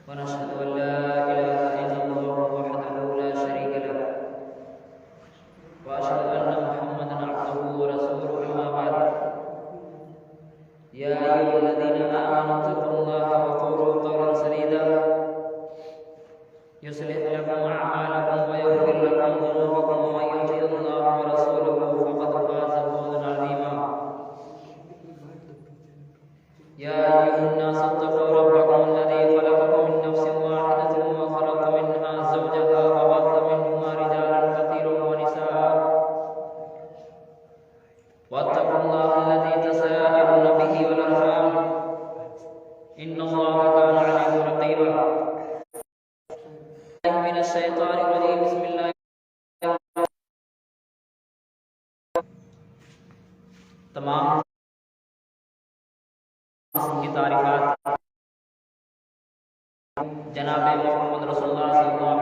ونشهد أن لا إله إلا الله وحده لا شريك له وأشهد أن محمدا عبده ورسوله أما بعد يا أيها الذين آمنوا اتقوا الله وقولوا قولا سديدا يصلح لكم أعمالكم ويغفر لكم ذنوبكم ومن يطع الله ورسوله فقد فاز فوزا عظيما يا أيها الناس اتقوا ربكم الذي خلقكم من نفس واحدة وخلق منها زوجها وبث منهما رجالا كثيرا ونساء واتقوا الله الذي تساءلون به والأرحام إن الله كان عليكم رقيبا من الشيطان الرجيم بسم الله تمام کی تعریفات جناب محمد رسول اللہ صلی اللہ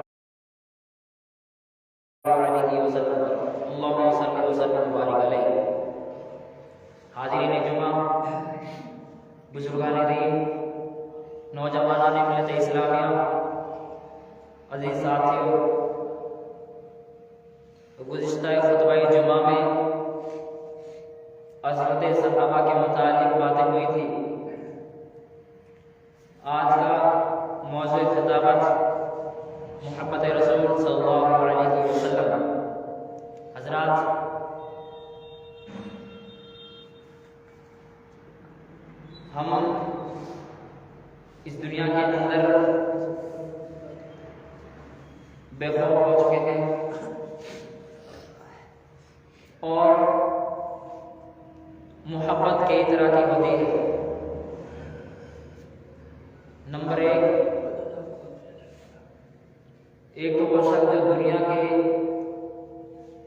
علیہ وسلم اللہم صلی وسلم وبارک علیہ۔ حاضرین جمعہ، بزرگان دین، نوجوانان ملت اسلامیہ، عزیز ساتھیوں، گزشتہ خطبہ جمعہ میں عظمت صحابہ کے متعلق باتیں ہوئی تھی۔ آج کا موضوع خطابت محبت رسول صلی اللہ علیہ وسلم۔ حضرات، ہم اس دنیا کے اندر بے خوف ہو چکے ہیں اور محبت کئی طرح کی ہوتی ہے۔ نمبر ایک تو وہ شخص جو دنیا کے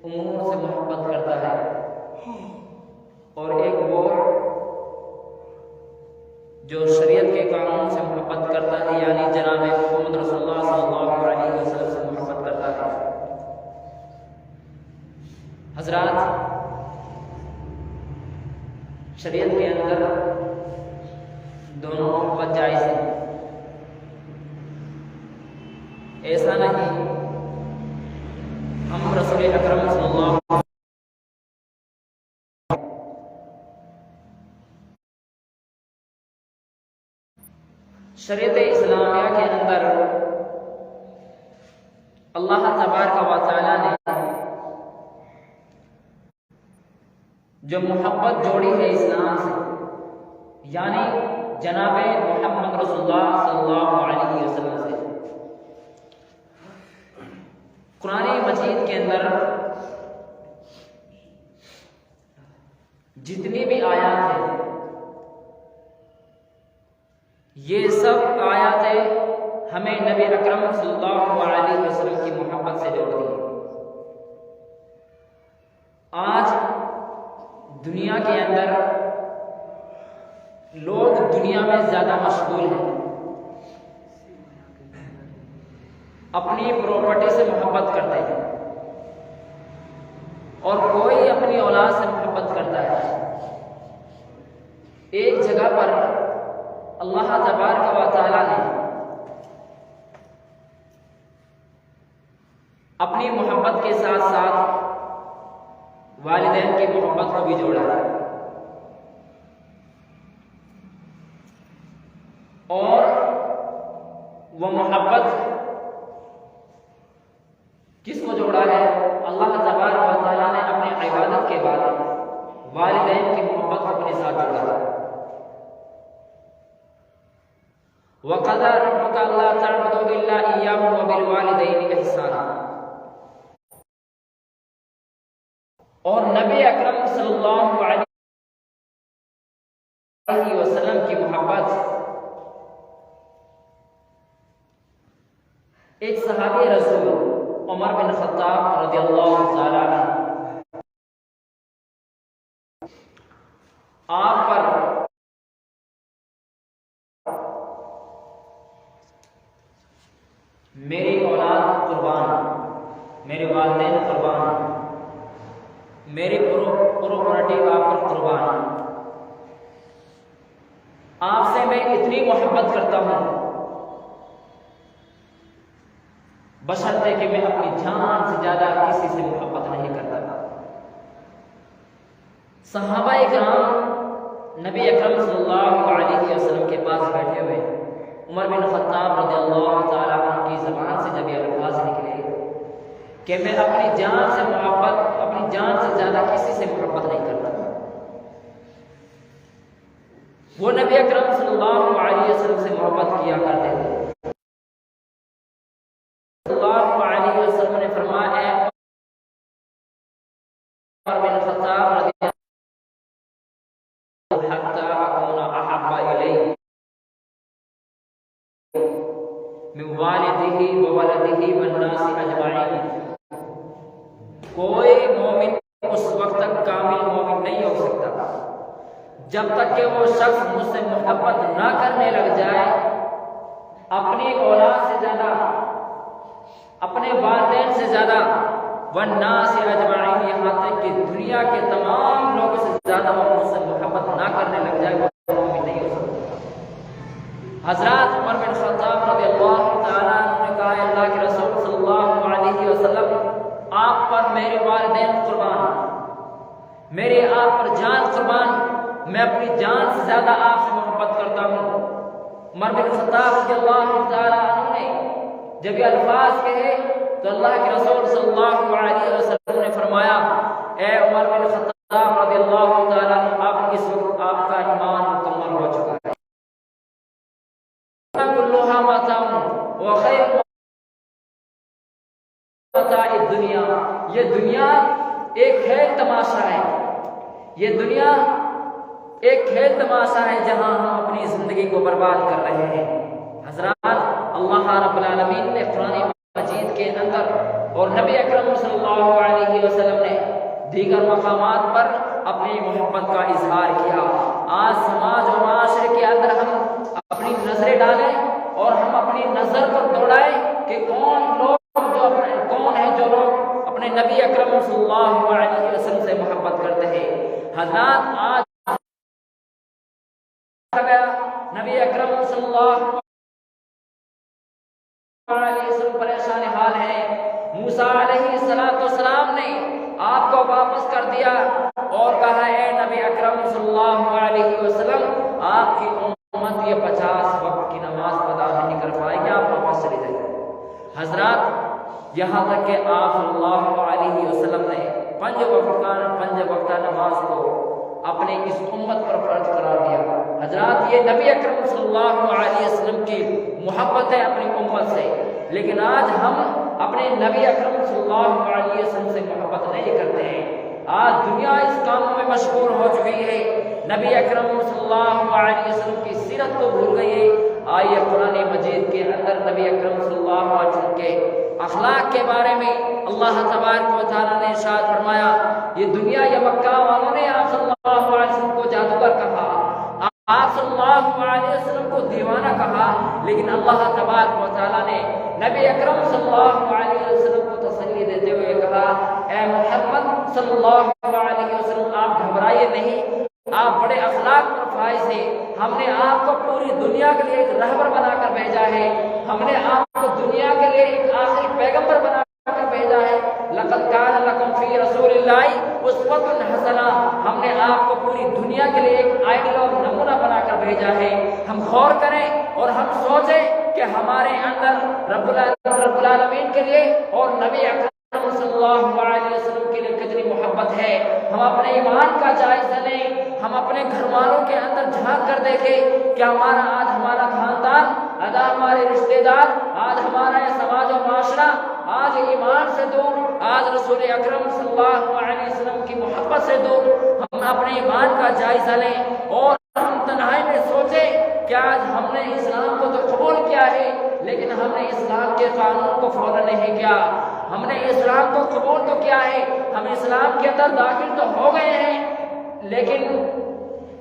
امور سے محبت کرتا ہے، اور ایک وہ جو شریعت کے قانون سے محبت کرتا ہے، یعنی جناب محمد رسول اللہ صلی اللہ علیہ وسلم سے محبت کرتا ہے۔ حضرات، شریعت کے اندر دونوں محبت جائز ہے۔ ایسا نہیں ہم رسول اکرم صلی اللہ علیہ وسلم شریعت اسلامیہ کے اندر اللہ تبارک و تعالی نے جو محبت جوڑی ہے اسلام سے، یعنی جناب محمد رسول اللہ صلی اللہ علیہ وسلم سے، قرآن مجید کے اندر جتنی بھی آیات ہیں، یہ سب آیاتیں ہمیں نبی اکرم صلی اللہ علیہ وسلم کی محبت سے جوڑتی ہیں۔ آج دنیا کے اندر لوگ دنیا میں زیادہ مشغول ہیں، اپنی پراپرٹی سے محبت کرتے ہیں، اور کوئی اپنی اولاد سے محبت کرتا ہے۔ ایک جگہ پر اللہ تبارک و تعالی نے اپنی محبت کے ساتھ ساتھ والدین کی محبت کو بھی جوڑا ہے، اور وہ محبت کس کو جوڑا ہے؟ اللہ تبارک و تعالی نے اپنی عبادت کے بعد والدین کی محبت کو اپنے ساتھ جوڑا ہے۔ وَقَضَىٰ رَبُّكَ أَلَّا تَعْبُدُوا إِلَّا إِيَّاهُ وَبِالْوَالِدَيْنِ إِحْسَانًا۔ اور نبی اکرم صلی اللہ علیہ وسلم کی محبت ایک صحابی رسول عمر بن خطاب رضی اللہ تعالی عنہ آپ پر میری اولاد قربان، میرے والدین قربان، میری پراپرٹی آپ پر قربان، آپ سے میں اتنی محبت کرتا ہوں بشرطے کہ میں اپنی جان سے زیادہ کسی سے محبت نہیں کرتا۔ صحابہ اکرام نبی اکرم صلی اللہ علیہ وسلم کے پاس بیٹھے ہوئے، عمر بن خطاب رضی اللہ تعالیٰ عنہ کی زبان سے جب یہ الفاظ نکلے کہ میں اپنی جان سے زیادہ کسی سے محبت نہیں کرتا، وہ نبی اکرم صلی اللہ علیہ وسلم سے محبت کیا کرتے تھے۔ صلی اللہ علیہ وسلم نے فرمایا اے عمر بن خطاب رضی اللہ حتی اکون احب الیہ من والدہ وولدہ والناس اجمعین، کوئی مومن اس وقت تک کامل مومن نہیں ہو سکتا جب تک کہ وہ شخص مجھ سے محبت نہ کرنے لگ جائے اپنی اولاد سے زیادہ، اپنے والدین سے زیادہ، والناس اجمعین، یہاں تک کہ دنیا کے تمام لوگوں سے زیادہ وہ مجھ سے محبت نہ کرنے لگ جائے، وہ مومن نہیں ہو سکتا۔ حضرات عمر بن خطاب رضی اللہ تعالیٰ عنہ نے کہا اللہ کے رسول صلی اللہ علیہ وسلم، آپ پر میرے والدین قربان، میری آپ پر جان قربان، میں اپنی جان سے زیادہ آپ سے محبت کرتا ہوں۔ عمر بن خطاب رضی اللہ تعالیٰ عنہ نے جب یہ الفاظ کہے تو اللہ کے رسول صلی اللہ علیہ وسلم نے فرمایا اے عمر بن خطاب رضی اللہ تعالیٰ عنہ، آپ اس وقت آپ کا ایمان مکمل ہو چکا ہے۔ کلھا متاع وخیر متاع الدنیا، یہ دنیا ایک کھیل تماشا ہے، یہ دنیا ایک کھیل تماشا ہے جہاں ہم اپنی زندگی کو برباد کر رہے ہیں۔ حضرات، اللہ رب العالمین نے قرآن مجید کے اندر اور نبی اکرم صلی اللہ علیہ وسلم نے دیگر مقامات پر اپنی محبت کا اظہار کیا۔ آج سماج و معاشرے کے اندر ہم اپنی نظریں ڈالیں اور ہم اپنی نظر کو دوڑائیں کہ کون ہے جو لوگ اپنے نبی اکرم صلی اللہ علیہ وسلم سے محبت کرتے ہیں۔ حضرات، آج نبی اکرم صلی اللہ علیہ وسلم پریشان حال ہے، موسیٰ علیہ السلام نے آپ کو واپس کر دیا اور کہا اے نبی اکرم صلی اللہ علیہ وسلم، آپ کی امت یہ 50 وقت کی نماز ادا نہیں کر پائے گی، آپ واپس چلے جائیں۔ حضرات، یہاں تک کہ آپ صلی اللہ علیہ وسلم نے 5 وقت نماز کو اپنے اس امت پر فرض قرار دیا۔ حضرات، یہ نبی اکرم صلی اللہ علیہ وسلم کی محبت ہے اپنی امت سے، لیکن آج ہم اپنے نبی اکرم صلی اللہ علیہ وسلم سے محبت نہیں کرتے ہیں۔ آج دنیا اس کاموں میں مشغول ہو چکی ہے، نبی اکرم صلی اللہ علیہ وسلم کی سیرت کو بھول گئی ہے۔ آئیے قرآن مجید کے اندر نبی اکرم صلی اللہ علیہ وسلم کے اخلاق کے بارے میں اللہ تبارک و تعالیٰ نے ارشاد فرمایا، یہ دنیا یا مکہ والوں نے آپ صلی اللہ علیہ وسلم کو جادوگر کہا، آپ صلی اللہ علیہ وسلم کو دیوانہ کہا، لیکن اللہ تبارک و تعالیٰ نے نبی اکرم صلی اللہ علیہ وسلم کو تسلی دیتے ہوئے کہا اے محمد صلی اللہ علیہ وسلم، آپ گھبرائیے نہیں، آپ بڑے اخلاق پر فائز ہیں، ہم نے آپ کو پوری دنیا کے لیے ایک رہبر بنا کر بھیجا ہے، ہم نے آپ کو دنیا کے لیے ایک آخری پیغمبر بنا کر بھیجا ہے۔ لقد کان لکم فی رسول اللہ اسوۃ حسنہ، ہم نے آپ کو پوری دنیا کے لیے ایک آئیڈل اور نمونہ بنا کر بھیجا ہے۔ ہم غور کریں اور ہم سوچیں کہ ہمارے اندر رب العالمین کے لیے اور نبی اکرم صلی اللہ علیہ وسلم کے لیے کتنی محبت ہے۔ ہم اپنے ایمان کا جائزہ لیں، ہم اپنے گھر والوں کے اندر جھانک کر دیکھیں کہ آج ہمارا خاندان، آج ہمارے رشتہ دار، آج ہمارا یہ سماج و معاشرہ آج ایمان سے دور، آج رسول اکرم صلی اللہ علیہ وسلم کی محبت سے دور۔ ہم اپنے ایمان کا جائزہ لیں اور ہم تنہائی میں سوچیں کہ آج ہم نے اسلام کو تو قبول کیا ہے، لیکن ہم نے اسلام کے قانون کو فالو نہیں کیا۔ ہم نے اسلام کو قبول تو کیا ہے، ہم اسلام کے اندر داخل تو ہو گئے ہیں، لیکن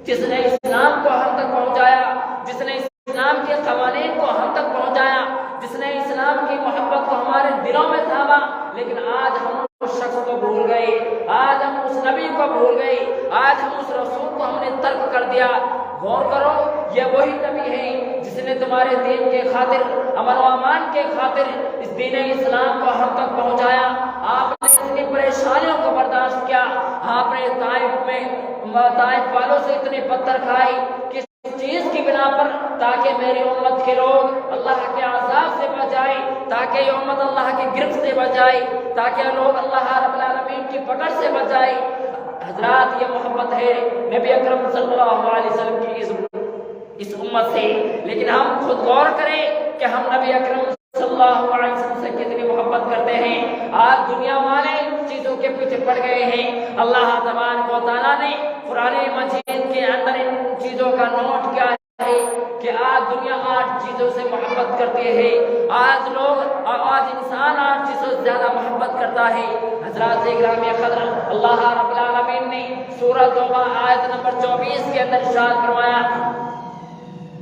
جس نے اسلام کو ہم تک پہنچایا، جس نے اسلام کے قوانین کو ہم تک پہنچایا، جس نے اسلام کی محبت کو ہمارے دلوں میں تھاما، لیکن آج ہم اس شخص کو بھول گئے، آج ہم اس نبی کو بھول گئے، آج ہم اس رسول کو ہم نے ترک کر دیا۔ غور کرو، یہ وہی نبی ہے جس نے تمہارے دین کے خاطر، امن و امان کے خاطر اس دین اسلام کو ہم تک پہنچایا۔ آپ نے اتنی پریشانیوں کو برداشت کیا، آپ نے طائف والوں سے اتنے پتھر کھائے، کس چیز کی بنا پر؟ تاکہ میری امت کے لوگ اللہ کے عذاب سے بچ جائے، تاکہ یہ امت اللہ کی گرفت سے بچ جائے، تاکہ لوگ اللہ رب العالمین کی پکڑ سے بچ جائے۔ حضرات، یہ محبت ہے نبی اکرم صلی اللہ علیہ وسلم کی اس امت سے۔ لیکن ہم خود غور کریں کہ ہم نبی اکرم صلی اللہ علیہ وسلم سے کتنی محبت کرتے ہیں۔ آج دنیا والے چیزوں کے پیچھے پڑ گئے ہیں۔ اللہ تبارک و تعالیٰ نے قرآن مجید کے اندر ان چیزوں کا نوٹ کیا ہے کہ آج دنیا 8 چیزوں سے محبت کرتی ہے۔ آج انسان 8 چیزوں سے زیادہ محبت کرتا ہے۔ حضرات گرامی قدر، اللہ رب العالمین نے سورہ توبہ آیت نمبر 24 کے اندر ارشاد فرمایا،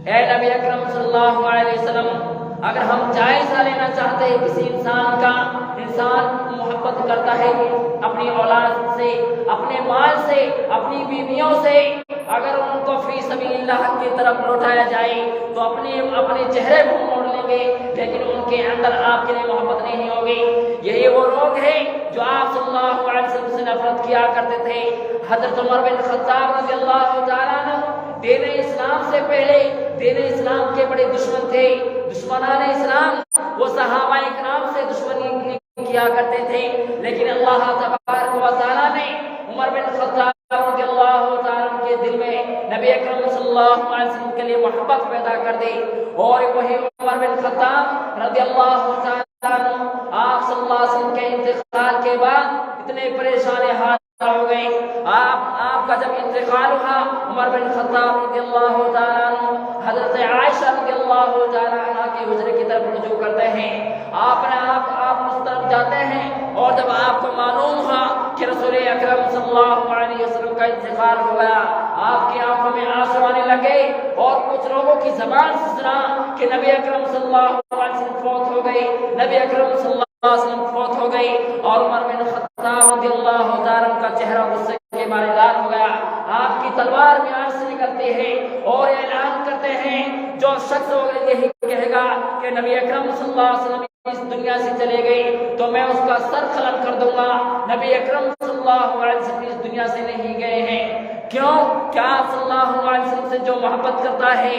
اے نبی اکرم صلی اللہ علیہ وسلم، اگر ہم جائزہ لینا چاہتے ہیں کسی انسان کا، انسان محبت کرتا ہے اپنی اولاد سے، اپنے مال سے، اپنی بیویوں سے، اگر ان کو فی سبیل اللہ کی طرف لوٹایا جائے تو اپنے چہرے منہ موڑ لیں گے، لیکن ان کے اندر آپ کے لیے محبت نہیں ہوگی۔ یہی وہ لوگ ہیں جو آپ صلی اللہ علیہ وسلم سے نفرت کیا کرتے تھے۔ حضرت عمر بن خطاب رضی اللہ تعالیٰ عنہ دین اسلام سے پہلے دین اسلام کے بڑے دشمن تھے، دشمنان اسلام، وہ صحابہ کرام سے دشمنی کیا کرتے تھے، لیکن اللہ تبارک و تعالیٰ نے عمر بن خطاب رضی اللہ تعالیٰ کے دل میں نبی اکرم صلی اللہ علیہ وسلم کے لیے محبت پیدا کر دی، اور وہی عمر بن خطاب رضی اللہ تعالیٰ آپ صلی اللہ علیہ وسلم کے انتقال کے بعد اتنے پریشان حال ہو گئے۔ آپ کا جب انتقال ہوا، عمر بن خطاب رضی اللہ تعالیٰ عنہ حضرت عائشہ رضی اللہ تعالیٰ عنہ کے حجرے کی طرف رجوع کرتے ہیں۔ آپ اس طرف جاتے ہیں، اور جب آپ کو معلوم ہوا کہ رسول اکرم صلی اللہ علیہ وسلم کا انتقال ہو گیا، آپ کی آنکھوں میں آنسو آنے لگے، اور کچھ لوگوں کی زبان سے سنا کہ نبی اکرم صلی اللہ علیہ وسلم فوت ہو گئی، نبی اکرم صلی اللہ علیہ وسلم فوت ہو گئی، اور عمر بن خطاب رضی اللہ تعالیٰ کا چہرہ غصے کے مارے لال ہو گیا۔ آپ کی تلوار میں آنچ سے نکلتی ہے، اور اعلان کرتے ہیں، جو شخص یہی کہے گا کہ نبی اکرم صلی اللہ علیہ وسلم اس دنیا سے چلے گئی تو میں اس کا سر قلم کر دوں گا۔ نبی اکرم صلی اللہ علیہ وسلم اس دنیا سے نہیں گئے ہیں، کیوں؟ کیا آپ صلی اللہ علیہ وسلم سے جو محبت کرتا ہے،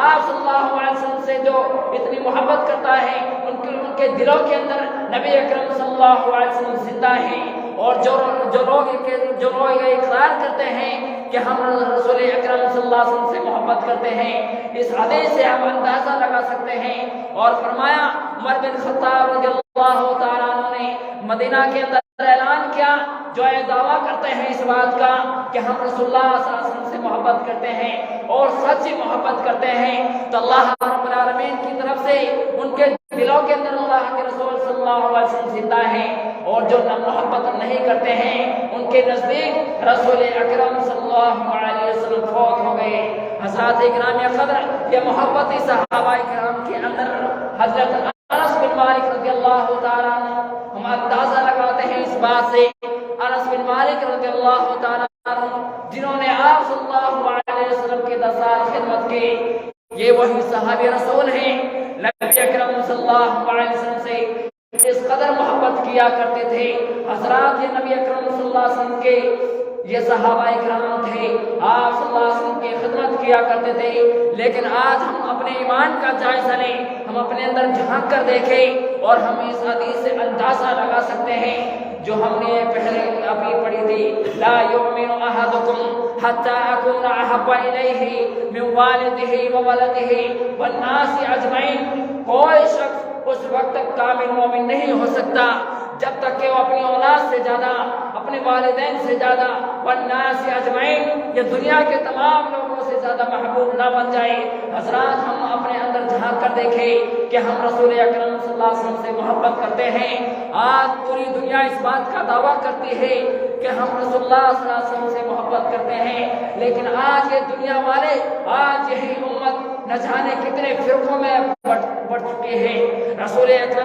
آپ صلی اللہ علیہ وسلم سے جو اتنی محبت کرتا ہے، ان کے دلوں کے اندر نبی اکرم صلی اللہ علیہ وسلم زندہ ہیں، اور جو لوگ یہ اقرار کرتے ہیں کہ ہم رسول اکرم صلی اللہ علیہ وسلم سے محبت کرتے ہیں، اس حدیث سے ہم اندازہ لگا سکتے ہیں۔ اور فرمایا، عمر بن خطاب رضی اللہ تعالیٰ عنہ نے مدینہ کے اندر اعلان کیا، جو یہ دعویٰ کرتے ہیں اس بات کا کہ ہم رسول اللہ صلی اللہ علیہ وسلم سے محبت کرتے ہیں اور سچی محبت کرتے ہیں، تو اللہ رب العالمین کی طرف سے ان کے دلوں کے اندر اللہ کے رسول صلی اللہ علیہ وسلم زندہ ہیں، اور جو محبت نہیں کرتے ہیں ان کے نزدیک رسول اکرم صلی اللہ علیہ وسلم فوت ہو گئے۔ حضرات اکرام قدر، یہ محبت صحابہ کرام کے اندر حضرت انس بن مالک رضی اللہ تعالیٰ عنہ، ہم اندازہ لگاتے ہیں اس بات سے، انس بن مالک رضی اللہ تعالیٰ عنہ جنہوں نے آپ صلی اللہ علیہ وسلم کے 10 سال خدمت کی، یہ وہی صحابی رسول ہیں نبی اکرم صلی اللہ علیہ وسلم سے اس قدر محبت کیا کرتے تھے۔ حضرات، یہ نبی اکرم صلی اللہ علیہ وسلم کے یہ صحابہ کرام تھے، آپ صلی اللہ علیہ وسلم کی خدمت کیا کرتے تھے، لیکن آج ہم اپنے ایمان کا جائزہ لیں، ہم اپنے اندر جھانک کر دیکھیں، اور ہم اس حدیث سے اندازہ لگا سکتے ہیں جو ہم نے پہلے ابھی پڑھی تھی، لا یؤمن احدکم حتی اکون احب الیہ من والدہ وولدہ والناس اجمعین۔ کوئی شخص اس وقت تک کامل مومن نہیں ہو سکتا جب تک کہ وہ اپنی اولاد سے زیادہ، اپنے والدین سے زیادہ، والناس اجمعین، یہ دنیا کے تمام لوگوں سے زیادہ محبوب نہ بن جائے۔ حضرات، ہم اپنے اندر جھانک کر دیکھیں کہ ہم رسول اکرم صلی اللہ علیہ وسلم سے محبت کرتے ہیں۔ آج پوری دنیا اس بات کا دعویٰ کرتی ہے کہ ہم رسول اللہ صلی اللہ علیہ وسلم سے محبت کرتے ہیں، لیکن آج یہ دنیا والے، آج یہی امت نہ جانے کتنے فرقوں میں بڑھ چکے ہیں۔ رسول اکرم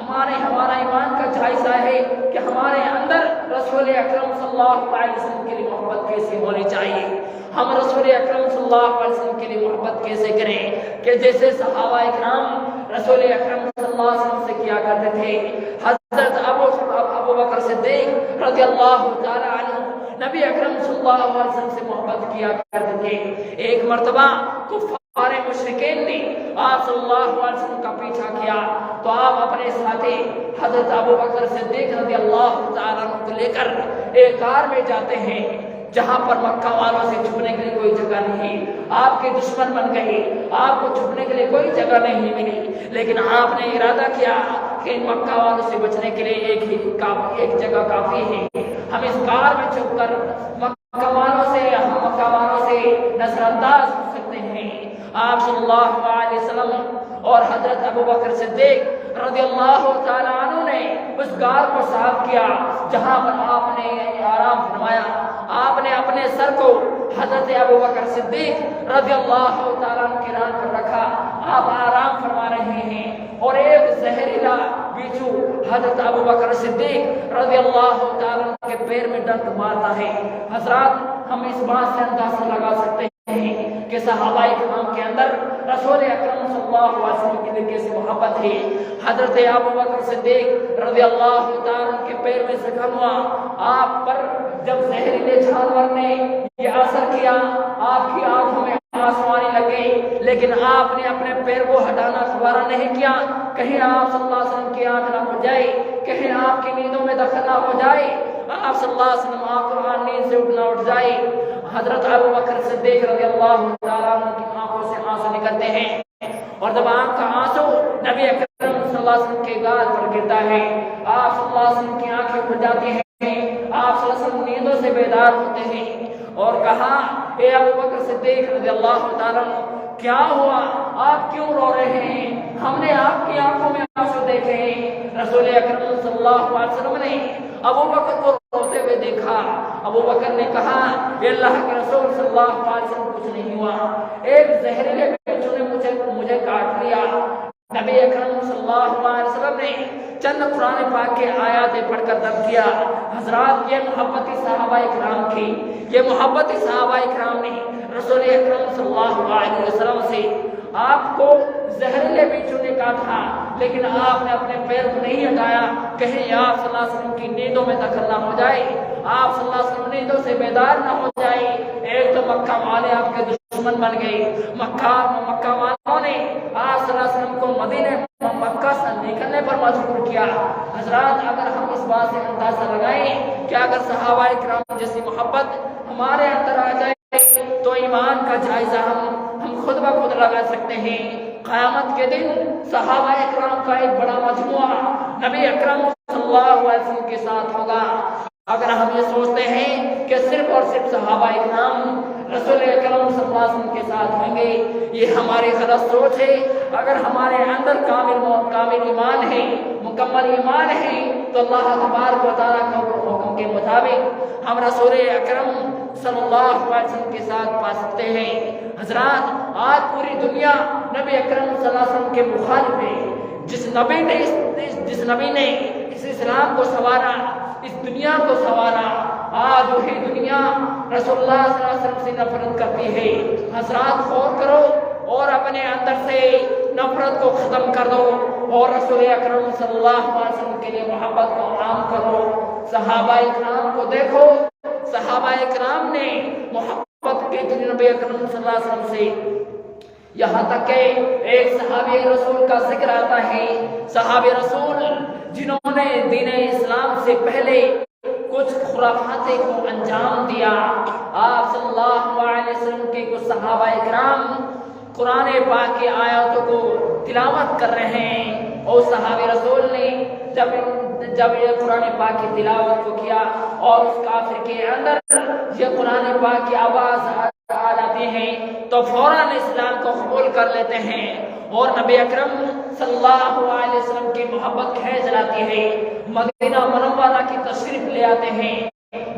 ہمارا ایمان کا جائزہ ہے کہ ہمارے اندر رسول اکرم صلی اللہ علیہ وسلم کے لیے محبت کیسے ہونی چاہیے. ہم رسول اکرم صلی اللہ علیہ وسلم کے لیے محبت کیسے کریں کہ جیسے صحابہ اکرام رسول اکرم صلی اللہ علیہ وسلم سے کیا کرتے تھے. حضرت ابو بکر صدیق رضی اللہ تعالی عنہ نبی اکرم صلی اللہ علیہ وسلم سے محبت کیا کرتے تھے. ایک مرتبہ کفار مشرکین نے آپ صلی اللہ علیہ وسلم کا پیچھا کیا تو آپ اپنے ساتھی حضرت ابو بکر صدیق رضی اللہ تعالیٰ عنہ کو لے کر ایک غار میں جاتے ہیں جہاں پر مکہ والوں سے چھپنے کے لیے کوئی جگہ نہیں. آپ کے دشمن بن گئے, آپ کو چھپنے کے لیے کوئی جگہ نہیں ملی, لیکن آپ نے ارادہ کیا کہ ان مکہ والوں سے بچنے کے لیے ایک جگہ کافی ہے. ہم اس غار میں چھپ کر مکہ والوں سے نظر انداز ہو سکتے ہیں. آپ صلی اللہ علیہ وسلم اور حضرت ابو بکر صدیق رضی اللہ تعالیٰ عنہ نے اس غار کو صاف کیا جہاں پر آپ نے آرام فرمایا. آپ نے اپنے سر کو حضرت ابو بکر صدیق رضی اللہ تعالیٰ عنہ کی ران پر رکھا. آپ آرام فرما رہے ہیں اور ایک زہریلا بیچو حضرت ابو بکر صدیق رضی اللہ تعالیٰ عنہ کے پیر میں ڈنک مارتا ہے. حضرات, ہم اس بات سے اندازہ لگا سکتے ہیں کہ صحابہ کرام کے اندر رسول اکرم صلی اللہ علیہ وسلم کے لیے کیسی محبت ہے. حضرت ابو بکر صدیق رضی اللہ تعالیٰ عنہ کے پیر میں زخم ہوا. آپ پر جب زہریلے جانور نے یہ اثر کیا, آپ کی آنکھوں میں آنسو آنے لگے, لیکن آپ نے اپنے پیر کو ہٹانا دوبارہ نہیں کیا. کہیں آپ صلی اللہ علیہ وسلم کی آنکھ نہ ہو جائے, کہیں آپ کی نیندوں میں دخل نہ ہو جائے, آپ صلی اللہ علیہ وسلم نیند سے اٹھ جائے. حضرت ابو بکر صدیق رضی اللہ تعالیٰ عنہ کی آنکھوں سے آنسو نکلتے ہیں, اور جب آنکھ کا آنسو نبی اکرم صلی اللہ علیہ وسلم کے گال پر گرتا ہے, آپ صلی اللہ علیہ وسلم کی آنکھیں کھل جاتی ہیں. آپ صلی اللہ علیہ وسلم نیندوں سے بیدار ہوتے ہیں اور کہا, اے ابو بکر صدیق رضی اللہ تعالیٰ عنہ, کیا ہوا, آپ کیوں رو رہے ہیں؟ ہم نے آپ کی آنکھوں میں آنسو دیکھے ہیں. رسول اکرم صلی اللہ علیہ وسلم نے ابو بکر کو روتے ہوئے دیکھا. ابو بکر نے کہا, اے اللہ کے رسول صلی اللہ علیہ وسلم, کچھ نہیں ہوا, ایک زہریلے بچھو نے مجھے کاٹ لیا. نبی اکرم صلی اللہ علیہ وسلم نے چند قرآن پاک کے آیاتیں پڑھ کر دم کیا. حضرات, یہ محبت صحابہ کرام کی, یہ محبت صحابہ کرام نے رسول اکرم صلی اللہ علیہ وسلم سے. آپ کو زہریلے بیچو نے کاٹا, لیکن آپ نے اپنے پیر کو نہیں ہٹایا, کہیں آپ صلی اللہ علیہ وسلم کی نیندوں میں دخل نہ ہو جائے, آپ صلی اللہ علیہ وسلم نیندوں سے بیدار نہ ہو جائے. ایک تو مکہ والے آپ کے دشمن بن گئے, مکہ والوں نے آپ صلی اللہ علیہ وسلم کو مکہ سے نکلنے پر مجبور کیا. حضرات, اگر ہم اس بات سے اندازہ لگائیں کہ اگر صحابہ کرام جیسی محبت ہمارے اندر آ جائے تو ایمان کا جائزہ ہم خود بخود لگا سکتے ہیں. قیامت کے دن صحابہ کرام کا ایک بڑا مجموعہ نبی اکرم صلی اللہ علیہ وسلم کے ساتھ ہوگا. اگر ہم یہ سوچتے ہیں کہ صرف اور صرف صحابہ کرام رسول اکرم صلی اللہ علیہ وسلم کے ساتھ ہوں گے, یہ ہماری غلط سوچ ہے. اگر ہمارے اندر کامل ایمان ہے, مکمل ایمان ہے, تو اللہ تبارک و تعالیٰ کے حکم کے مطابق ہم رسول اکرم صلی اللہ علیہ وسلم کے ساتھ پا سکتے ہیں. حضرات, آج پوری دنیا نبی اکرم صلی اللہ علیہ وسلم کے مخالف ہے. جس نبی نے اس اسلام کو سنوارا, اس دنیا کو سنوارا, آج وہی دنیا رسول اللہ صلی اللہ علیہ وسلم سے نفرت کرتی ہے. حضرات, غور کرو اور اپنے اندر سے نفرت کو ختم کر دو اور رسول اکرم صلی اللہ علیہ وسلم کے لیے محبت کو عام کرو. صحابہ اکرام کو دیکھو, صحابہ اکرام نے محبت کی نبی اکرم صلی اللہ علیہ وسلم سے, یہاں تک کہ ایک صحابی رسول کا ذکر آتا ہے. صحابی رسول جنہوں نے دین اسلام سے پہلے کچھ خرافات کو انجام دیا. آپ صلی اللہ علیہ وسلم کے کچھ صحابہ اکرام قرآن پاک کی آیاتوں کو تلاوت کر رہے ہیں, اور صحابی رسول نے جب یہ قرآن پاک کی تلاوت کو کیا اور اس کافر کے اندر یہ قرآن پاک کی آواز آ جاتی ہے تو فوراً اسلام کو قبول کر لیتے ہیں اور نبی اکرم صلی اللہ علیہ وسلم کی محبت کھینچ لاتی ہے. مدینہ منورہ کی تشریف لے آتے ہیں,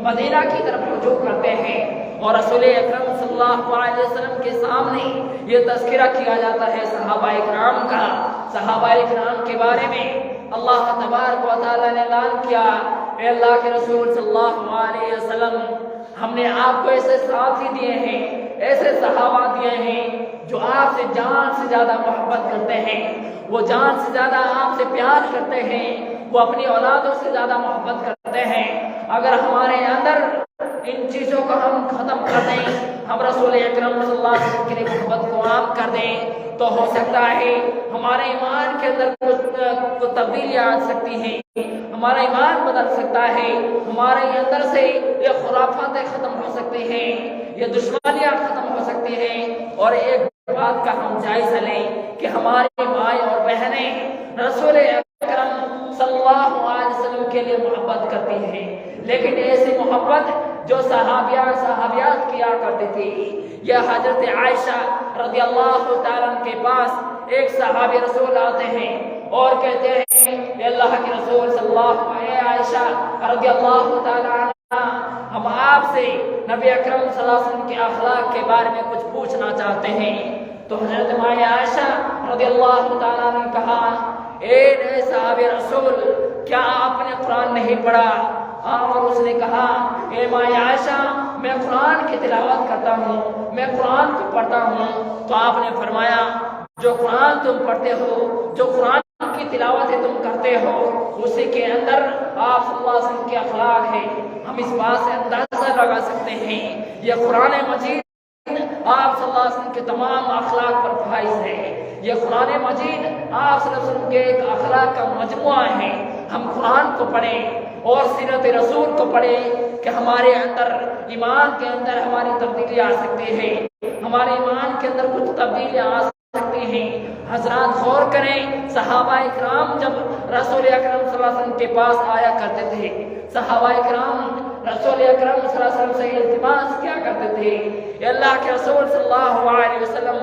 مدینہ کی طرف رجوع کرتے ہیں, اور رسول اکرم صلی اللہ علیہ وسلم کے سامنے یہ تذکرہ کیا جاتا ہے صحابہ اکرام کا. صحابہ اکرام کے بارے میں اللہ تبارک و تعالیٰ نے اعلان کیا، اے اللہ کے رسول صلی اللہ علیہ وسلم، ہم نے آپ کو ایسے ساتھی دیے ہیں، ایسے صحابہ دیے ہیں جو آپ سے جان سے زیادہ محبت کرتے ہیں، وہ جان سے زیادہ آپ سے پیار کرتے ہیں، وہ اپنی اولادوں سے زیادہ محبت کرتے ہیں۔ اگر ہمارے اندر ان چیزوں کو ہم ختم کر دیں، ہم رسول اکرم صلی اللہ علیہ وسلم کی محبت کو عام کر دیں، تو ہو سکتا ہے ہمارے ایمان کے اندر کچھ تبدیلیاں آ سکتی ہیں، ہمارا ایمان بدل سکتا ہے، ہمارے اندر سے یہ خرافاتیں ختم ہو سکتی ہیں، یہ دشمنیاں ختم ہو سکتی ہیں۔ اور ایک بات کا ہم جائزہ لیں کہ ہمارے بھائی اور بہنیں رسول اکرم صلی اللہ علیہ وسلم کے لیے محبت کرتی ہیں، لیکن ایسی محبت جو صحابیات کیا کرتی تھی۔ یہ حضرت عائشہ رضی اللہ تعالیٰ عنہ کے پاس ایک صحابی رسول آتے ہیں اور کہتے ہیں، اے اللہ کے رسول صلی اللہ علیہ عائشہ رضی اللہ تعالیٰ عنہ، ہم آپ سے نبی اکرم صلی اللہ علیہ وسلم کے اخلاق کے بارے میں کچھ پوچھنا چاہتے ہیں۔ تو حضرت ماں عائشہ رضی اللہ تعالیٰ نے کہا، اے نئے صحابی رسول، کیا آپ نے قرآن نہیں پڑھا؟ اور اس نے کہا، اے ماں عائشہ، میں قرآن کی تلاوت کرتا ہوں، میں قرآن کو پڑھتا ہوں۔ تو آپ نے فرمایا، جو قرآن تم پڑھتے ہو، جو قرآن کی تلاوت تم کرتے ہو، اسی کے اندر آپ صلی اللہ علیہ وسلم کے اخلاق ہے۔ ہم اس بات سے اندازہ لگا سکتے ہیں یہ قرآن مجید آپ صلی اللہ علیہ وسلم کے تمام اخلاق پر فائز ہے۔ یہ قرآن مجید آپ صلی اللہ علیہ وسلم کے ایک اخلاق کا مجموعہ ہے۔ ہم قرآن کو پڑھیں اور سیرت رسول کو پڑھیں کہ ہمارے اندر ایمان کے اندر ہماری تبدیلی آ سکتی ہے، ہمارے ایمان کے اندر کچھ تبدیلیاں آ سکتی ہیں۔ حضرات غور کریں، صحابہ اکرام جب رسول اکرم صلی اللہ علیہ وسلم کے پاس آیا کرتے تھے، صحابہ اکرام رسول اکرم صلی اللہ علیہ وسلم سے التماس کیا کرتے تھے، اے اللہ کے رسول صلی اللہ علیہ وسلم،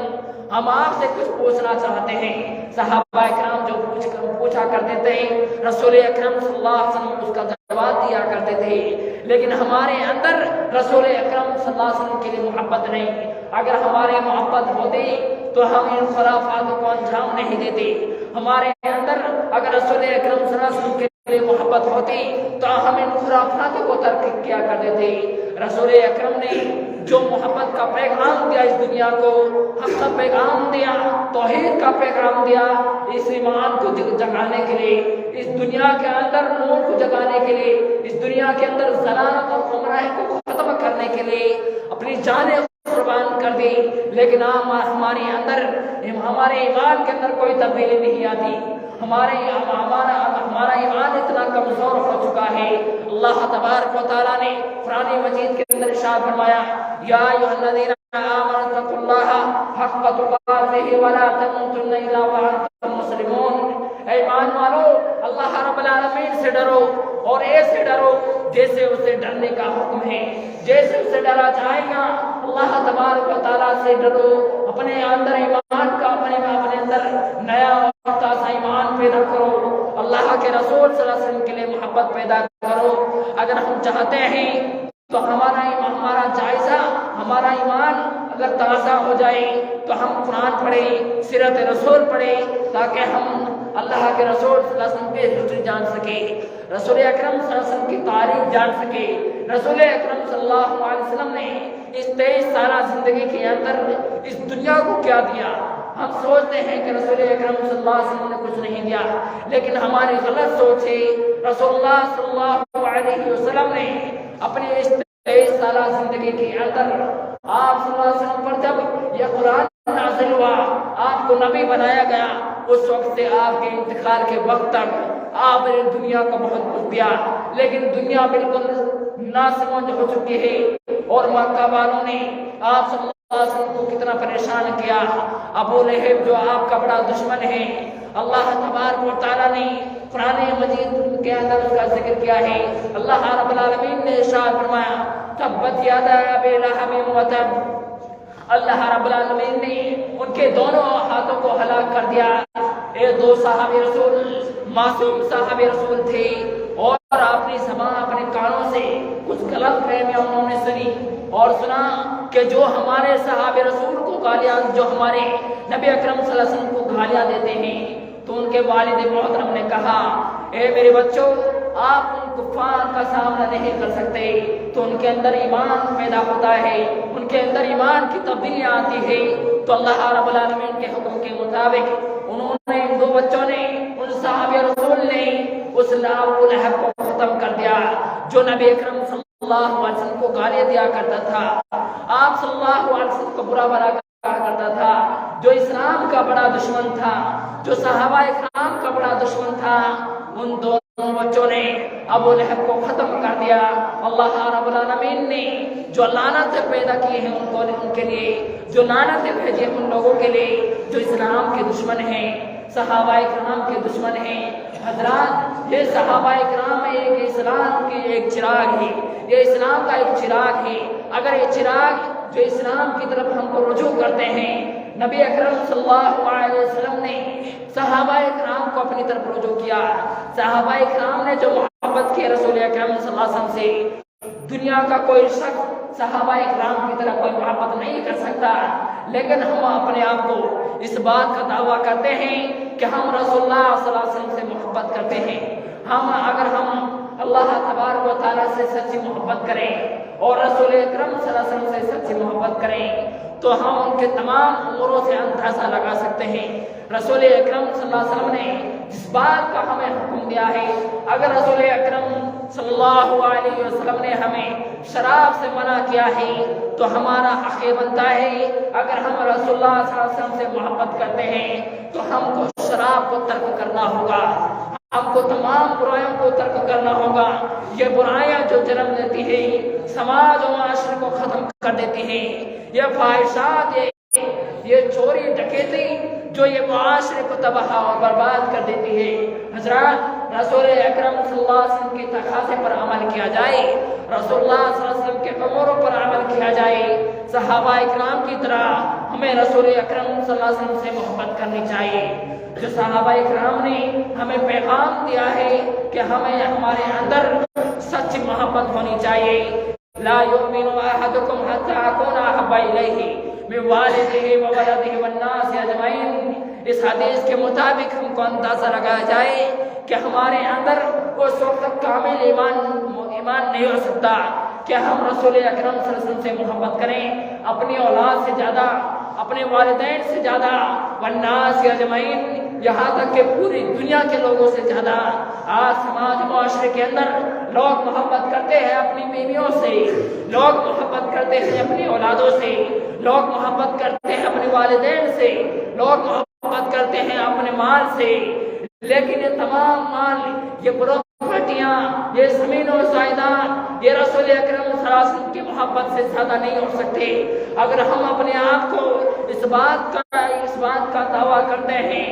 ہم آپ سے کچھ پوچھنا چاہتے ہیں۔ صحابہ اکرام جو پوچھا کرتے تھے، رسول اکرم صلی اللہ علیہ وسلم اس کا جواب دیا کرتے تھے، لیکن ہمارے اندر رسول اکرم صلی اللہ علیہ وسلم کے لیے محبت نہیں۔ اگر ہمارے محبت ہوتی تو ہم ان خرافات کو انجام نہیں دیتے۔ ہمارے اندر اگر رسول اکرم صلی اللہ علیہ وسلم کے لیے محبت ہوتی تو ہم ان خرافات کو ترک کیا کرتے تھے۔ رسول اکرم نے جو محبت کا پیغام دیا اس دنیا کو، حق کا پیغام دیا، توحید کا پیغام دیا، اس ایمان کو جگانے کے لیے، اس دنیا کے اندر نور کو جگانے کے لیے، اس دنیا کے اندر ضلالت اور گمراہی کو ختم کرنے کے لیے اپنی جانیں قربان کر دی، لیکن ہمارے اندر ہمارے ایمان کے اندر کوئی تبدیلی نہیں آتی۔ ہمارا ایمان اتنا کمزور ہو چکا ہے۔ اللہ تبارک و تعالیٰ نے قرآن مجید کے اندر ارشاد فرمایا، یا ایھا الذین آمنوا اتقوا اللہ حق تقاتہ ولا تموتن الا وانتم مسلمون۔ اے ایمان والو، اللہ رب العالمین سے ڈرو اور ایسے ڈرو جیسے اسے ڈرنے کا حکم ہے، جیسے اسے ڈرا جائے گا۔ اللہ تبارک و تعالیٰ سے ڈرو، اپنے اندر ایمان کا اپنے اندر نیا اور تازہ ایمان پیدا کرو، اللہ کے رسول صلی اللہ علیہ وسلم کے لیے محبت پیدا کرو۔ اگر ہم چاہتے ہیں تو ہمارا جائزہ، ہمارا ایمان اگر تازہ ہو جائے تو ہم قرآن پڑھیں، سیرت رسول پڑھیں، تاکہ ہم اللہ کے رسول صلی اللہ علیہ وسلم کی ہسٹری جان سکیں، رسول اکرم صلی اللہ علیہ وسلم کی تاریخ جان سکیں۔ رسول اکرم صلی اللہ علیہ وسلم نے اس 23 سالہ زندگی کے اندر اس دنیا کو کیا دیا؟ ہم سوچتے ہیں کہ رسول اکرم صلی اللہ علیہ وسلم نے کچھ نہیں دیا، لیکن ہماری غلط سوچ ہے۔ رسول اللہ صلی اللہ علیہ وسلم نے اپنے اس 23 سالہ زندگی کے اندر آپ صلی اللہ علیہ وسلم پر جب یہ قرآن نازل ہوا، آپ کو نبی بنایا گیا، اس وقت سے آپ کے انتقال کے وقت تک آپ نے دنیا کو بہت کچھ دیا، لیکن دنیا بالکل ناسمجھ ہو چکی ہے۔ اور مکہ والوں نے آپ صلی اللہ علیہ وسلم کو کتنا پریشان کیا۔ ابو لہب جو آپ کا بڑا دشمن ہے، اللہ تبارک و تعالیٰ نے قرآن مجید کے اندر اس کا ذکر کیا ہے۔ اللہ رب العالمین نے ارشاد فرمایا، تبت یدا ابی لہب وتب، اللہ رب العالمین نے ان کے دونوں ہاتھوں کو ہلاک کر دیا۔ یہ دو صحابی رسول، معصوم صحابی رسول تھے، اور اپنی زبان اپنے کانوں سے کچھ غلط فہمیاں انہوں نے سنی اور سنا کہ جو ہمارے صحابی رسول کو گالیاں، جو ہمارے نبی اکرم صلی اللہ علیہ وسلم کو گالیاں دیتے ہیں، تو ان کے والد محترم نے کہا اے میرے بچوں آپ ان کفار کا سامنا نہیں کر سکتے، تو ان کے اندر ایمان پیدا ہوتا ہے، ان کے اندر ایمان کی تبدیلیاں آتی ہے۔ تو اللہ رب العالمین کے حکم کے مطابق انہوں نے ان دو بچوں نے ان صحابہ رسول نے اس ابو لہب کو ختم کر دیا جو نبی اکرم صلی اللہ علیہ وسلم کو گالیاں دیا کرتا تھا، آپ صلی اللہ علیہ وسلم کو برا بھلا کہا کرتا تھا، جو اسلام کا بڑا دشمن تھا، جو صحابہ اکرام کا بڑا دشمن تھا۔ ان دونوں بچوں نے ابو لہب کو ختم کر دیا۔ اللہ رب العالمین نے جو لعنتیں پیدا کی ہیں ان کے لیے، جو لعنتیں بھیجی ہیں ان لوگوں کے لیے جو اسلام کے دشمن ہیں، صحابہ اکرام کے دشمن ہیں۔ حضرات یہ صحابہ اکرام ایک اسلام کی ایک چراغ ہے، یہ اسلام کا ایک چراغ ہے۔ اگر یہ چراغ جو اسلام کی طرف ہم کو رجوع کرتے ہیں، نبی اکرم صلی اللہ علیہ وسلم نے صحابہ اکرام کو اپنی طرف رجوع کیا۔ صحابہ اکرام نے جو محبت کی رسول اکرم صلی اللہ علیہ وسلم سے، دنیا کا کوئی شخص صحابہ اکرام کی طرح کوئی محبت نہیں کر سکتا، لیکن ہم اپنے آپ کو اس بات کا دعویٰ کرتے ہیں کہ ہم رسول اللہ صلی اللہ علیہ وسلم سے محبت کرتے ہیں۔ اگر ہم اللہ تبارک و تعالیٰ سے سچی محبت کریں اور رسول اکرم صلی اللہ علیہ وسلم سے سچی محبت کریں تو ہم ان کے تمام اموروں سے اندازہ لگا سکتے ہیں۔ رسول اکرم صلی اللہ علیہ وسلم نے جس بات کا ہمیں حکم دیا ہے، اگر رسول اکرم صلی اللہ علیہ وسلم نے ہمیں شراب سے منع کیا ہے تو ہمارا حق بنتا ہے، اگر ہم رسول اللہ صلی اللہ علیہ وسلم سے محبت کرتے ہیں تو ہم کو شراب کو ترک کرنا ہوگا، ہم کو تمام برائیوں کو ترک کرنا ہوگا۔ یہ برائیاں جو جنم دیتی ہے، سماج و معاشرے کو ختم کر دیتی ہیں، یہ فاحشات، یہ چوری ڈکیتی جو یہ معاشرے کو تباہ اور برباد کر دیتی ہے۔ حضرات رسول اکرم صلی اللہ علیہ وسلم کے تقاضے پر عمل کیا جائے، رسول اللہ صلی اللہ علیہ وسلم کے اموروں پر عمل کیا جائے، صحابہ اکرام کی طرح ہمیں رسول اکرم صلی اللہ علیہ وسلم سے محبت کرنی چاہیے۔ جو صحابہ اکرام نے ہمیں پیغام دیا ہے کہ ہمیں ہمارے اندر سچی محبت ہونی چاہیے۔ لا یؤمن احدکم حتی اکون احب الیہ من والدہ وولدہ والناس اجمعین۔ اس حدیث کے مطابق ہم کو اندازہ لگایا جائے کہ ہمارے اندر اس وقت تک کامل ایمان نہیں ہو سکتا کہ ہم رسول اکرم صلی اللہ علیہ وسلم سے محبت کریں، اپنی اولاد سے زیادہ، اپنے والدین سے زیادہ، والناس اجمعین، یہاں تک کہ پوری دنیا کے لوگوں سے زیادہ۔ آج سماج معاشرے کے اندر لوگ محبت کرتے ہیں اپنی بیویوں سے، لوگ محبت کرتے ہیں اپنی اولادوں سے، لوگ محبت کرتے ہیں اپنے والدین سے، لوگ محبت کرتے ہیں اپنے مال سے، لیکن یہ تمام مال، یہ پراپرٹیاں، یہ زمین و جائیداد، یہ رسول اکرم صلی اللہ علیہ وسلم کی محبت سے زیادہ نہیں ہو سکتے۔ اگر ہم اپنے آپ کو اس بات کا دعویٰ کرتے ہیں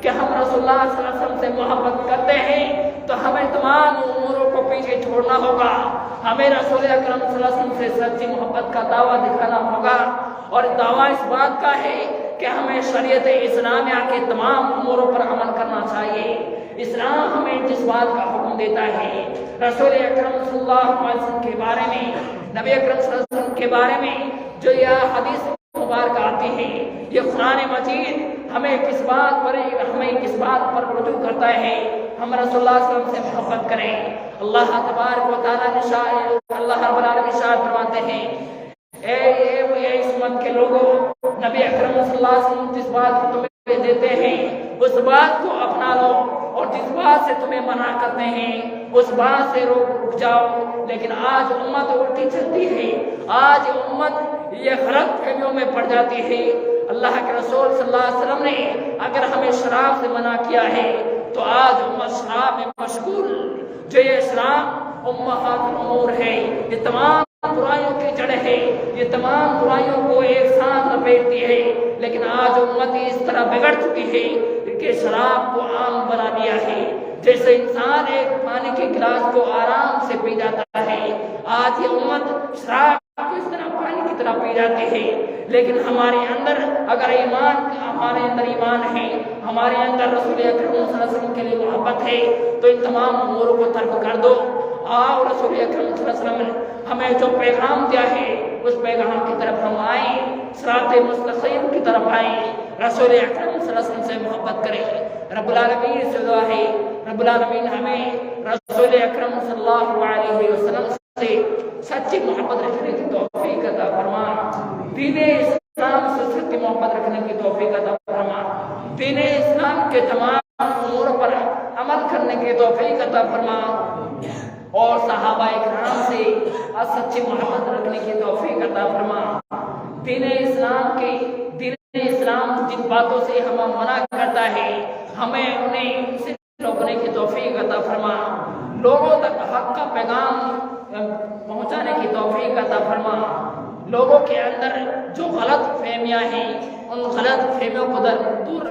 کہ ہم رسول اللہ صلی اللہ علیہ وسلم سے محبت کرتے ہیں تو ہمیں تمام اموروں کو پیچھے چھوڑنا ہوگا، ہمیں رسول اکرم صلی اللہ علیہ وسلم سے سچی محبت کا دعویٰ دکھانا ہوگا، اور دعویٰ اس بات کا ہے کہ ہمیں شریعت اسلامیہ کے تمام اموروں پر عمل کرنا چاہیے۔ اسلام ہمیں جس بات کا حکم دیتا ہے، رسول اکرم صلی اللہ علیہ وسلم کے بارے میں، نبی اکرم صلی اللہ علیہ وسلم کے بارے میں جو یہ حدیث مبارک آتی ہے، یہ قرآن مجید ہمیں کس بات پر رجوع کرتا ہے، ہم رسول اللہ صلی اللہ علیہ وسلم سے محبت کریں۔ اللہ تبارک و تعالیٰ نے اللہ رب العالمین ارشاد فرماتے ہیں، اے اس امت کے لوگوں، نبی اکرم صلی اللہ علیہ وسلم جس بات کو تمہیں دیتے ہیں اس بات کو اپنا لو، اور جس بات سے تمہیں منع کرتے ہیں اس بات سے رک جاؤ۔ لیکن آج امت الٹی چلتی ہے، آج امت یہ غلط فہمیوں میں پڑ جاتی ہے۔ اللہ کے رسول صلی اللہ علیہ وسلم نے اگر ہمیں شراب سے منع کیا ہے تو آج امت شراب میں مشغول، جو یہ شراب امہات الامور ہے، یہ تمام برائیوں کی جڑ ہے، یہ تمام برائیوں کو ایک ساتھ لپیٹتی ہے۔ لیکن آج امت اس طرح بگڑ چکی ہے کہ شراب کو عام بنا دیا ہے، جیسے انسان ایک پانی کے گلاس کو آرام سے پی جاتا ہے، آج یہ امت شراب کو اس طرح پانی کی طرح پی جاتی ہے۔ لیکن ہمارے اندر اگر ہمارے اندر ایمان ہے، ہمارے اندر رسول اکرم صلی اللہ علیہ وسلم کے لیے محبت ہے تو ان تمام اموروں کو ترک کر دو، آؤ رسول اکرم صلی اللہ علیہ وسلم نے ہمیں جو پیغام دیا ہے اس پیغام کی طرف ہم آئیں، صراط مستقیم کی طرف آئیں، رسول اکرم صلی اللہ علیہ وسلم سے محبت کریں۔ رب العالمین سے دعا ہے رب العالمین ہمیں رسول اکرم صلی اللہ علیہ وسلم سے سچی محبت رکھنے کی توفیق عطا فرما، دین اسلام سے سچی محبت رکھنے کی توفیق عطا فرما، دین اسلام کے تمام امور پر عمل کرنے کی توفیق عطا فرما، اور صحابہ کرام سے سچی محبت رکھنے کی توفیق عطا فرما۔ دین اسلام جن باتوں سے ہمیں منع کرتا ہے ہمیں انہیں سے روکنے کی توفیق عطا فرما، لوگوں تک حق کا پیغام پہنچانے کی توفیق عطا فرما، لوگوں کے اندر جو غلط فہمیاں ہیں ان غلط فہمیوں کو دور